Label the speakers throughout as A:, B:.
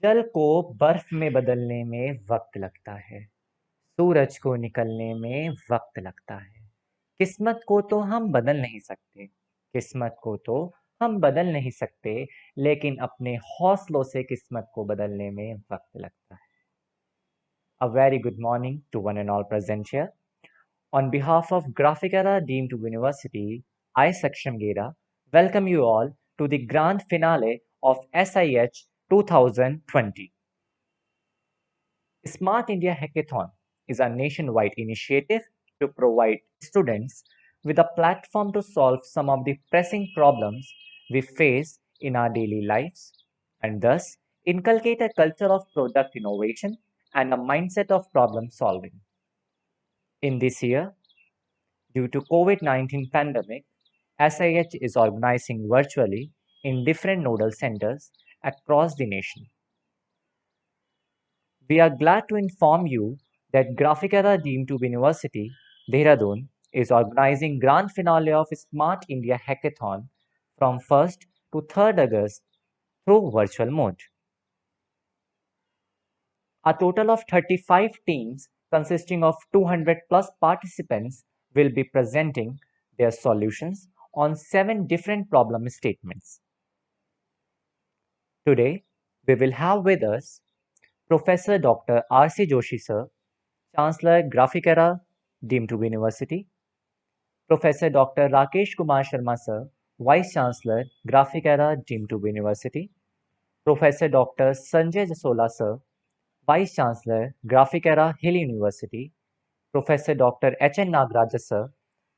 A: जल को बर्फ में बदलने में वक्त लगता है। सूरज को निकलने में वक्त लगता है। किस्मत को तो हम बदल नहीं सकते। किस्मत को तो हम बदल नहीं सकते, लेकिन अपने हौसलों से किस्मत को बदलने में वक्त लगता है। A very good morning to one and all present here. On behalf of Graphicera Deemed University, I, Saksham Gera, welcome you all to the grand finale of SIH 2020. Smart India Hackathon is a nationwide initiative to provide students with a platform to solve some of the pressing problems we face in our daily lives and thus inculcate a culture of product innovation and a mindset of problem solving. In this year, due to COVID-19 pandemic, SIH is organizing virtually in different nodal centers across the nation. We are glad to inform you that Graphicera Deemed to University, Dehradun, is organizing grand finale of Smart India Hackathon from 1st to 3rd August through virtual mode. A total of 35 teams consisting of 200 plus participants will be presenting their solutions on 7 different problem statements. Today, we will have with us Professor Dr. R.C. Joshi sir, Chancellor Graphicera, Deemed to University; Professor Dr. Rakesh Kumar Sharma sir, Vice Chancellor, Graphicera, Deemed to University; Professor Dr. Sanjay Jasola sir, Vice Chancellor, Graphicera, Hill University; Professor Dr. H.N. Nagaraja sir,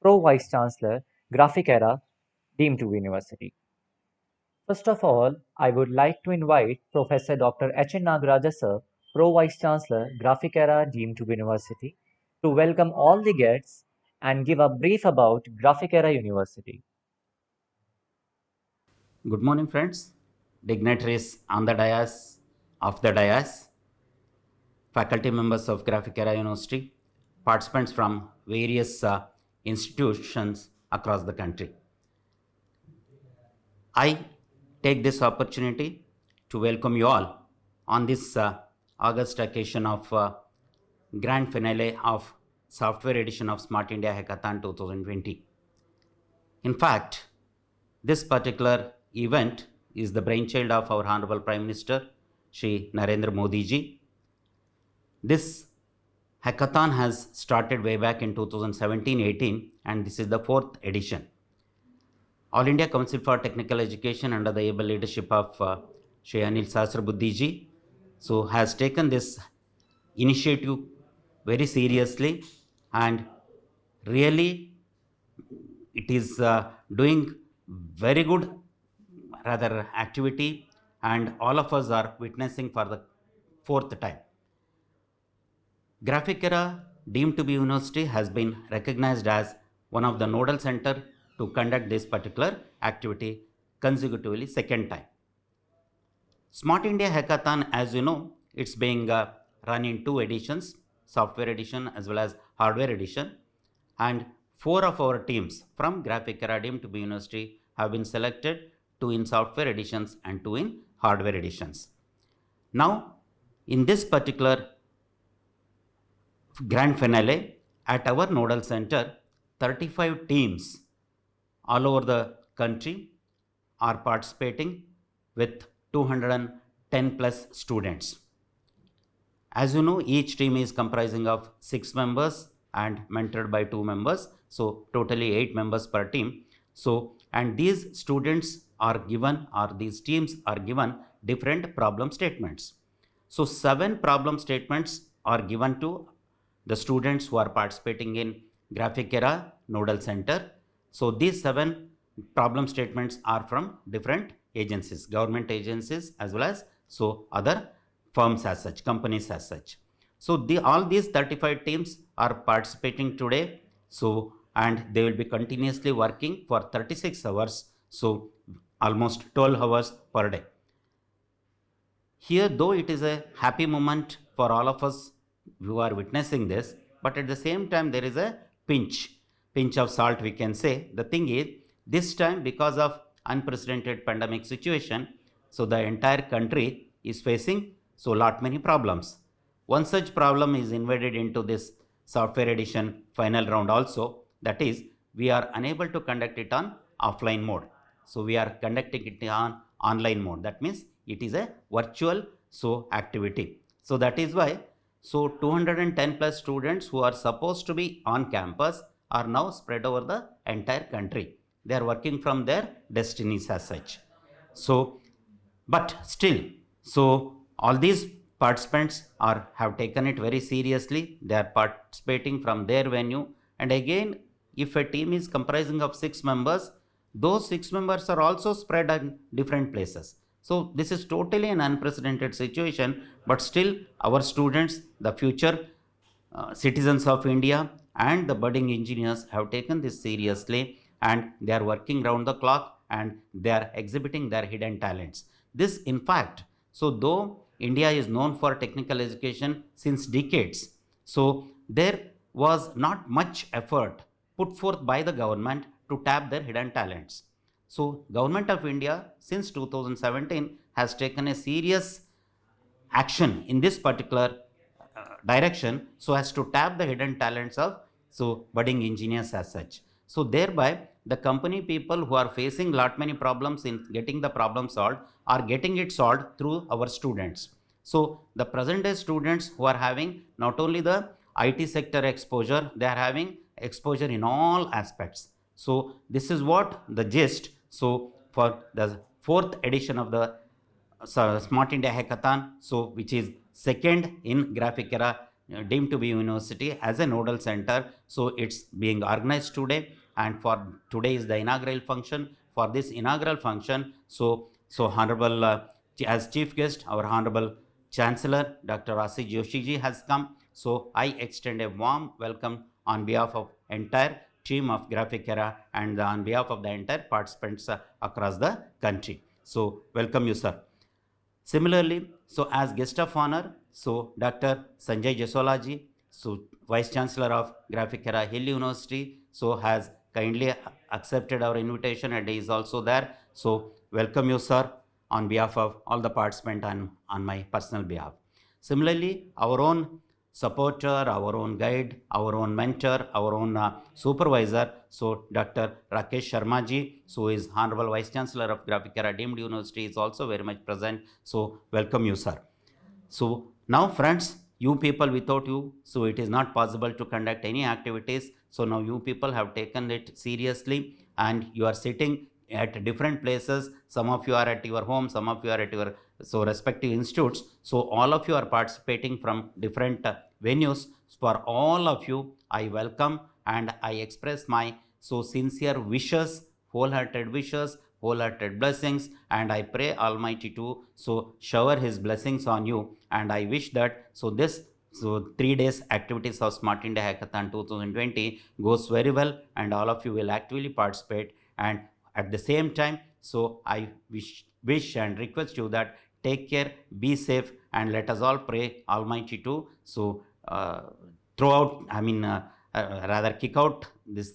A: Pro Vice Chancellor, Graphicera, Deemed to University. First of all, I would like to invite Professor Dr. H.N. Nagaraja sir, Pro Vice Chancellor, Graphicera, Deemed to University, to welcome all the guests and give a brief about Graphicera University.
B: Good morning, friends, dignitaries on the dais, off the dais, faculty members of Graphicera University, participants from various institutions across the country. I take this opportunity to welcome you all on this August occasion of grand finale of software edition of Smart India Hackathon 2020. In fact, this particular event is the brainchild of our Honorable Prime Minister, Shri Narendra Modi ji. This hackathon has started way back in 2017-18 and this is the 4th edition. All India Council for Technical Education under the able leadership of Shri Anil Sahasrabuddhe ji has taken this initiative very seriously and really it is doing very good rather activity and all of us are witnessing for the 4th time. Graphicera Deemed to be University has been recognized as one of the nodal center to conduct this particular activity consecutively 2nd time. Smart India Hackathon, as you know, it's being run in 2 editions, software edition as well as hardware edition, and 4 of our teams from Graphicera Deemed to be University have been selected, 2 in software editions and 2 in hardware editions. Now, in this particular grand finale at our nodal center, 35 teams all over the country are participating with 210 plus students. As you know, each team is comprising of 6 members and mentored by 2 members, so totally 8 members per team. And these students are given, or these teams are given different problem statements. So 7 problem statements are given to the students who are participating in Graphicera Nodal Center. So these 7 problem statements are from different agencies, government agencies as well as other firms as such, companies as such. So all these 35 teams are participating today. And they will be continuously working for 36 hours. So almost 12 hours per day. Here, though it is a happy moment for all of us who are witnessing this, but at the same time there is a pinch of salt, we can say. The thing is, this time because of unprecedented pandemic situation, so the entire country is facing so lot many problems. One such problem is invaded into this software edition final round also, that is we are unable to conduct it on offline mode. So we are conducting it on online mode. That means it is a virtual activity. So that is why 210 plus students who are supposed to be on campus are now spread over the entire country. They are working from their destinies as such. So, but still, all these participants have taken it very seriously. They are participating from their venue. And again, if a team is comprising of 6 members, those 6 members are also spread in different places. So this is totally an unprecedented situation, but still our students, the future citizens of India and the budding engineers have taken this seriously, and they are working round the clock and they are exhibiting their hidden talents. This in fact, though India is known for technical education since decades, there was not much effort put forth by the government to tap their hidden talents. So Government of India since 2017 has taken a serious action in this particular direction so as to tap the hidden talents of budding engineers as such. So thereby the company people who are facing lot many problems in getting the problem solved are getting it solved through our students. So the present day students who are having not only the IT sector exposure, they are having exposure in all aspects. So this is what the gist. So for the 4th edition of the Smart India Hackathon, which is second in Graphicera, deemed to be university as a nodal center. So it's being organized today, and for today is the inaugural function. For this inaugural function, honorable as chief guest, our honorable Chancellor Dr. R.C. Joshi ji has come. So I extend a warm welcome on behalf of entire team of Graphicera and on behalf of the entire participants across the country. So welcome you, sir. Similarly, as guest of honor, Dr. Sanjay Jasola ji, Vice Chancellor of Graphicera Hill University, has kindly accepted our invitation and is also there. So welcome you, sir, on behalf of all the participants and on my personal behalf. Similarly, our own supporter, our own guide, our own mentor, our own supervisor, Dr. Rakesh Sharma ji, is Honorable Vice Chancellor of Graphicera Deemed University, is also very much present. So welcome you, sir. So now friends, you people, without you, it is not possible to conduct any activities. So now you people have taken it seriously and you are sitting at different places. Some of you are at your home, some of you are at your respective institutes. So all of you are participating from different venues. For all of you, I welcome and I express my sincere wishes, wholehearted blessings, and I pray Almighty to shower His blessings on you. And I wish that this 3 days activities of Smart India Hackathon 2020 goes very well, and all of you will actively participate. And at the same time, I wish and request you that take care, be safe, and let us all pray Almighty to kick out this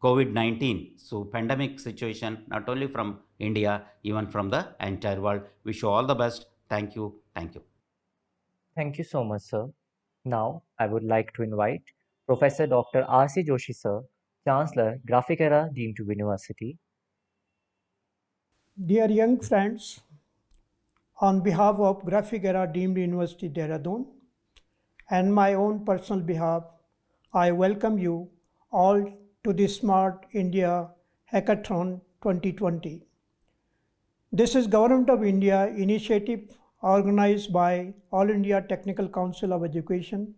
B: COVID-19 pandemic situation, not only from India, even from the entire world. Wish you all the best. Thank you. Thank you.
A: Thank you so much, sir. Now, I would like to invite Professor Dr. R.C. Joshi, sir, Chancellor, Graphicera Deemed to University.
C: Dear young friends, on behalf of Graphicera Deemed University Dehradun and my own personal behalf, I welcome you all to the Smart India Hackathon 2020. This is Government of India initiative organized by All India Technical Council of Education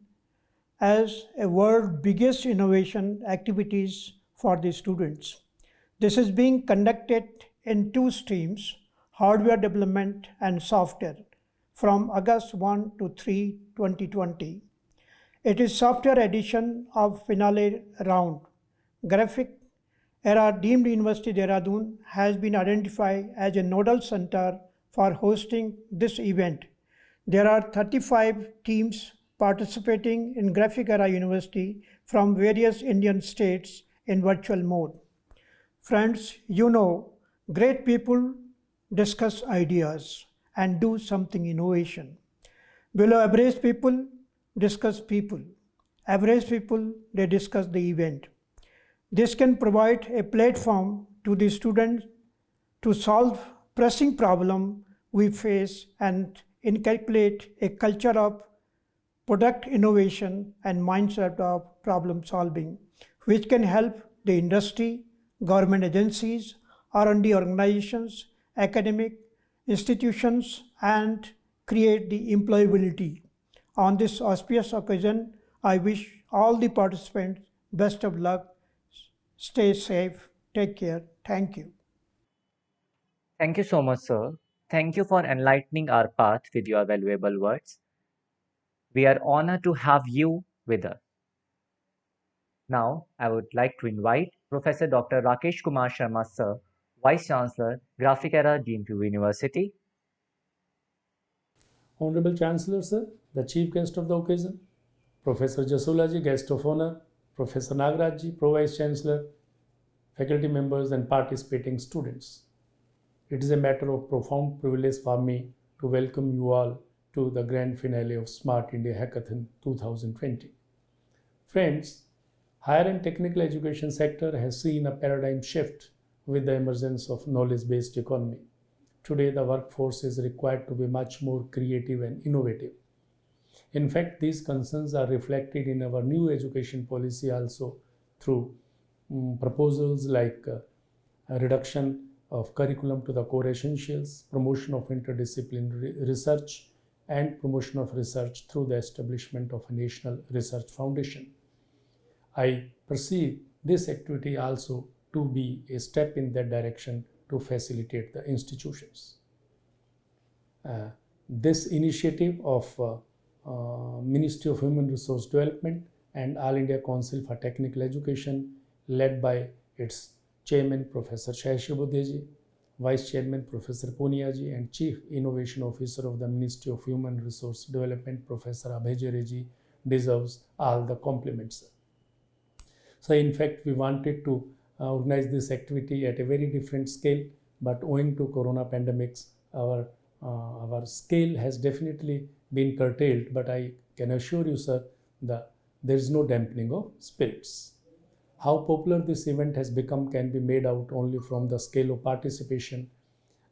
C: as a world biggest innovation activities for the students. This is being conducted in 2 streams, hardware development and software, from August 1 to 3, 2020. It is software edition of finale round. Graphicera Deemed University Dehradun has been identified as a nodal center for hosting this event. There are 35 teams participating in Graphicera University from various Indian states in virtual mode. Friends, you know, great people discuss ideas and do something innovation. Below average people discuss people. Average people, they discuss the event. This can provide a platform to the students to solve pressing problem we face and inculcate a culture of product innovation and mindset of problem solving, which can help the industry, government agencies, R&D organizations, academic institutions, and create the employability. On this auspicious occasion, I wish all the participants best of luck. Stay safe. Take care. Thank you.
A: Thank you so much, sir. Thank you for enlightening our path with your valuable words. We are honored to have you with us. Now, I would like to invite Professor Dr. Rakesh Kumar Sharma, sir, Vice Chancellor, Graphicera, Deemed University.
D: Honorable Chancellor, sir, the chief guest of the occasion, Professor Jasulaji, guest of honor, Professor Nagarajji, Pro Vice Chancellor, faculty members and participating students. It is a matter of profound privilege for me to welcome you all to the grand finale of Smart India Hackathon 2020. Friends, higher and technical education sector has seen a paradigm shift with the emergence of knowledge-based economy. Today, the workforce is required to be much more creative and innovative. In fact, these concerns are reflected in our new education policy also through proposals like a reduction of curriculum to the core essentials, promotion of interdisciplinary research, and promotion of research through the establishment of a national research foundation. I perceive this activity also to be a step in that direction to facilitate the institutions. This initiative of Ministry of Human Resource Development and All India Council for Technical Education, led by its Chairman Professor Shashi Budheji, Vice Chairman Professor Puniaji, and Chief Innovation Officer of the Ministry of Human Resource Development Professor Abhay Jareji, deserves all the compliments. So in fact, we wanted to organize this activity at a very different scale, but owing to corona pandemics, our scale has definitely been curtailed, but I can assure you, sir, that there is no dampening of spirits. How popular this event has become can be made out only from the scale of participation.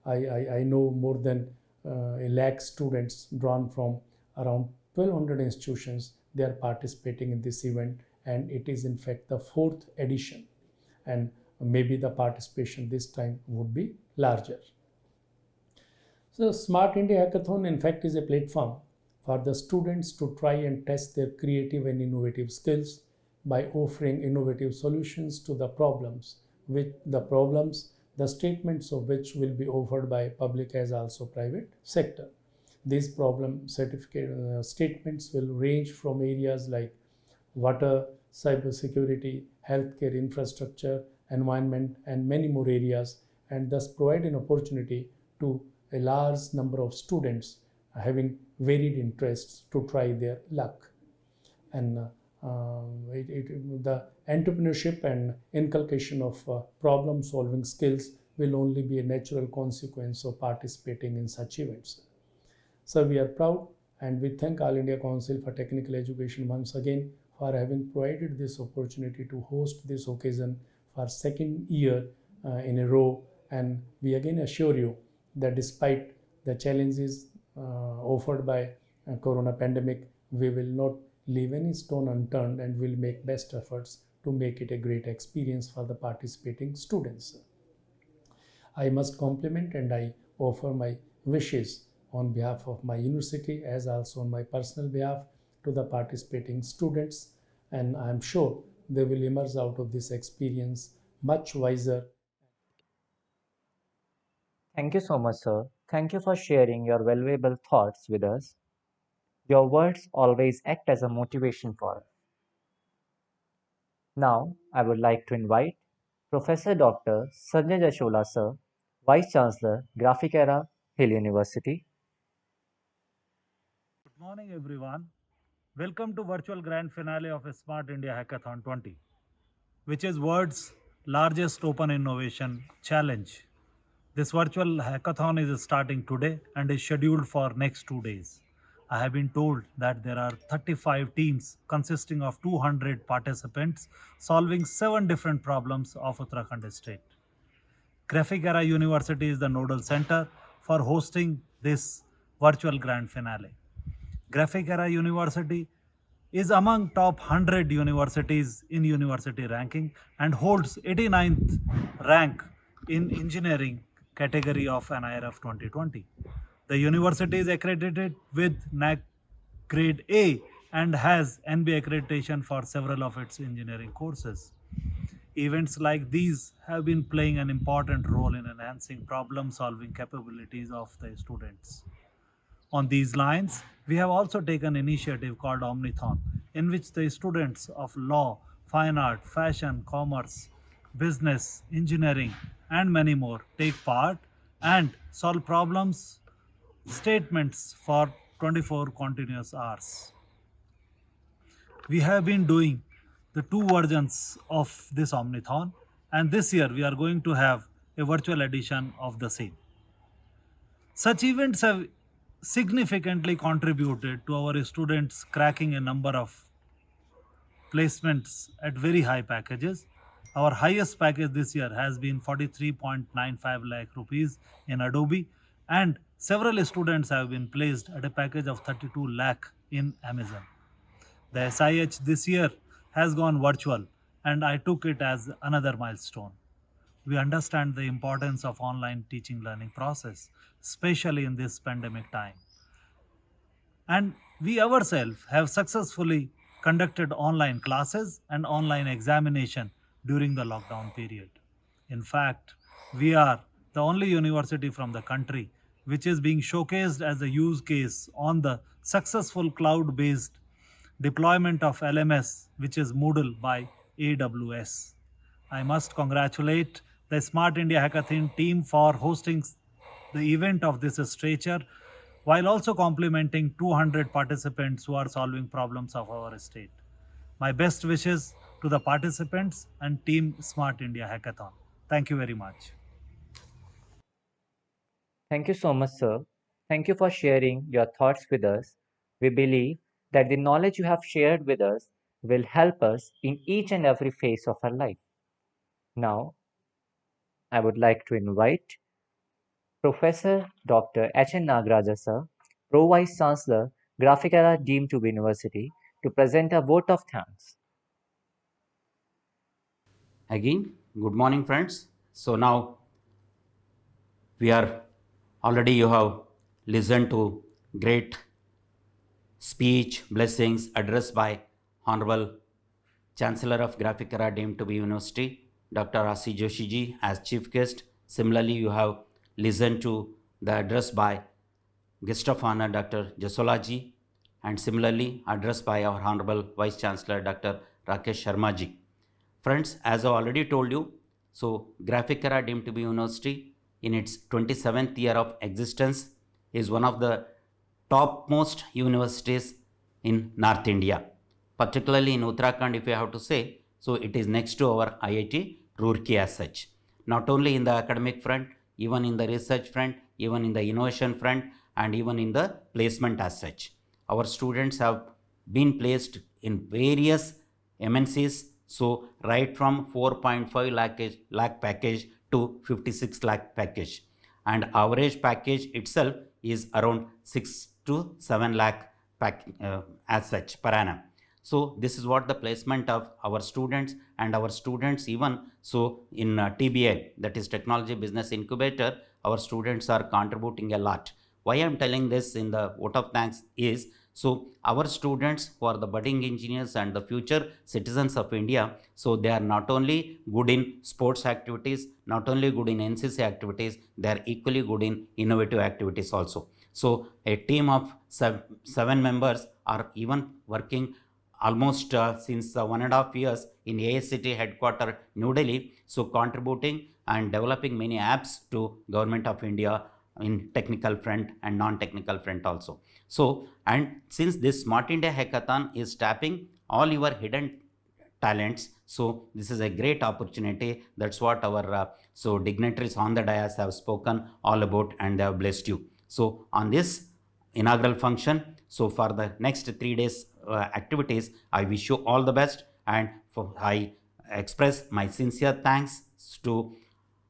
D: I know more than 1 lakh students drawn from around 1200 institutions. They are participating in this event, and it is in fact the 4th edition, and maybe the participation this time would be larger. So Smart India Hackathon in fact is a platform for the students to try and test their creative and innovative skills by offering innovative solutions to the problems, the statements of which will be offered by public as also private sector. These problem statements will range from areas like water, cybersecurity, healthcare infrastructure, environment, and many more areas, and thus provide an opportunity to a large number of students having varied interests to try their luck. And the entrepreneurship and inculcation of problem solving skills will only be a natural consequence of participating in such events. So we are proud, and we thank All India Council for Technical Education once again for having provided this opportunity to host this occasion for 2nd year in a row. And we again assure you that despite the challenges offered by corona pandemic, we will not leave any stone unturned and will make best efforts to make it a great experience for the participating students. I must compliment and I offer my wishes on behalf of my university as also on my personal behalf to the participating students, and I am sure they will emerge out of this experience much wiser.
A: Thank you so much, sir. Thank you for sharing your valuable thoughts with us. Your words always act as a motivation for us. Now, I would like to invite Professor Dr. Sanjay Jashola, sir, Vice Chancellor, Graphicera, Hill University.
E: Good morning, everyone. Welcome to virtual grand finale of a Smart India Hackathon 20, which is world's largest open innovation challenge. This virtual hackathon is starting today and is scheduled for next 2 days. I have been told that there are 35 teams consisting of 200 participants solving 7 different problems of Uttarakhand state. Graphic Era University is the nodal center for hosting this virtual grand finale. Graphic Era University is among top 100 universities in university ranking and holds 89th rank in engineering category of NIRF 2020. The university is accredited with NAC grade A and has NBA accreditation for several of its engineering courses. Events like these have been playing an important role in enhancing problem solving capabilities of the students. On these lines, we have also taken initiative called Omnithon, in which the students of law, fine art, fashion, commerce, business, engineering, and many more take part and solve problems, statements for 24 continuous hours. We have been doing the 2 versions of this Omnithon, and this year we are going to have a virtual edition of the same. Such events have significantly contributed to our students cracking a number of placements at very high packages. Our highest package this year has been 43.95 lakh rupees in Adobe, and several students have been placed at a package of 32 lakh in Amazon. The SIH this year has gone virtual, and I took it as another milestone. We understand the importance of online teaching learning process, especially in this pandemic time. And we ourselves have successfully conducted online classes and online examination during the lockdown period. In fact, we are the only university from the country which is being showcased as a use case on the successful cloud based deployment of LMS, which is Moodle by AWS. I must congratulate the Smart India Hackathon team for hosting the event of this stature, while also complimenting 200 participants who are solving problems of our state. My best wishes to the participants and Team Smart India Hackathon. Thank you very much.
A: Thank you so much, sir. Thank you for sharing your thoughts with us. We believe that the knowledge you have shared with us will help us in each and every phase of our life. Now, I would like to invite Professor Dr. H.N. Nagaraja sir, Pro Vice Chancellor, Graphic Era Deemed to be University, to present a vote of thanks.
B: Again, good morning, friends. So now you have listened to great speech, blessings addressed by Honorable Chancellor of Graphic Era Deemed to be University, Dr. R.C. Joshi ji, as chief guest. Similarly, you have listened to the address by guest of honor, Dr. Jasola ji, and similarly addressed by our Honorable Vice Chancellor, Dr. Rakesh Sharma ji. Friends, as I already told you, so Graphic Era Deemed to be University in its 27th year of existence is one of the topmost universities in North India, particularly in Uttarakhand, if you have to say. So it is next to our IIT Roorkee as such. Not only in the academic front, even in the research front, even in the innovation front, and even in the placement as such. Our students have been placed in various MNCs. So right from 4.5 lakh package to 56 lakh package, and average package itself is around 6 to 7 lakh as such per annum. So this is what the placement of our students, and our students even so in TBI, that is Technology Business Incubator, our students are contributing a lot. Why I am telling this in the vote of thanks is, so our students who are the budding engineers and the future citizens of India, so they are not only good in sports activities, not only good in NCC activities, they are equally good in innovative activities also. So a team of 7 members are even working almost since 1.5 years in AICT headquarters New Delhi, so contributing and developing many apps to Government of India in technical front and non-technical front also. So, and since this Smart India Hackathon is tapping all your hidden talents. So this is a great opportunity. That's what our so dignitaries on the dais have spoken all about, and they have blessed you. So on this inaugural function, so for the next 3 days activities, I wish you all the best, and I express my sincere thanks to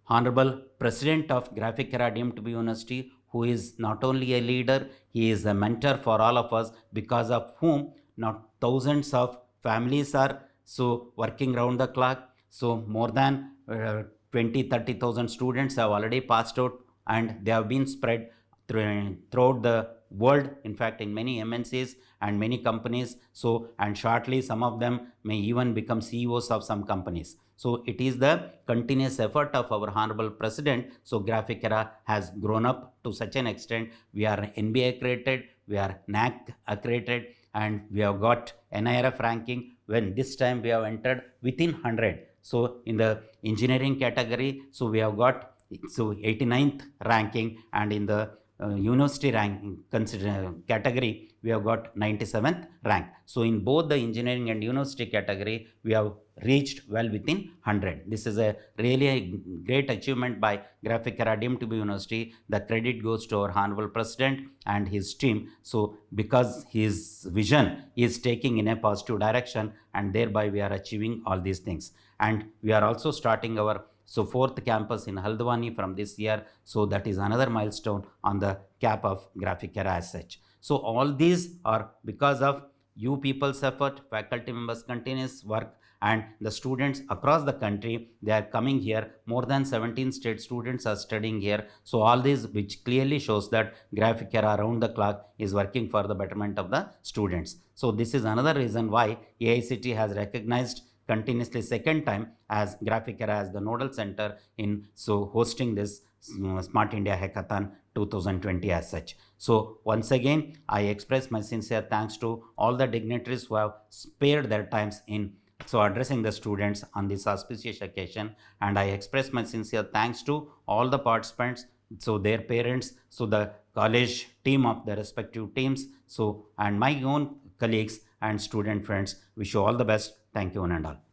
B: Honorable President of Graphic Era deemed to be University, who is not only a leader, he is a mentor for all of us, because of whom not thousands of families are so working round the clock. So more than 20-30,000 students have already passed out, and they have been spread throughout the world, in fact in many MNCs and many companies. So, and shortly some of them may even become CEOs of some companies. So it is the continuous effort of our Honorable President. So Graphic Era has grown up to such an extent. We are NBA accredited, we are NAC accredited, and we have got NIRF ranking. When this time we have entered within 100. So in the engineering category, so we have got so 89th ranking, and in the university ranking category, we have got 97th rank. So in both the engineering and university category, we have reached well within 100. This is a really a great achievement by Graphic Era deemed to be University. The credit goes to our Honorable President and his team. So because his vision is taking in a positive direction, and thereby we are achieving all these things. And we are also starting our fourth campus in Haldwani from this year. So that is another milestone on the cap of Graphic Era as such. So all these are because of you people's effort, faculty members' continuous work, and the students across the country. They are coming here. More than 17 state students are studying here. So all this, which clearly shows that Graphic Era around the clock is working for the betterment of the students. So this is another reason why AICTE has recognized continuously second time as Graphic Era as the nodal center in hosting this Smart India Hackathon 2020 as such. So once again, I express my sincere thanks to all the dignitaries who have spared their times in addressing the students on this auspicious occasion, and I express my sincere thanks to all the participants, their parents, the college team of the respective teams, and my own colleagues and student friends. Wish you all the best. Thank you one and all.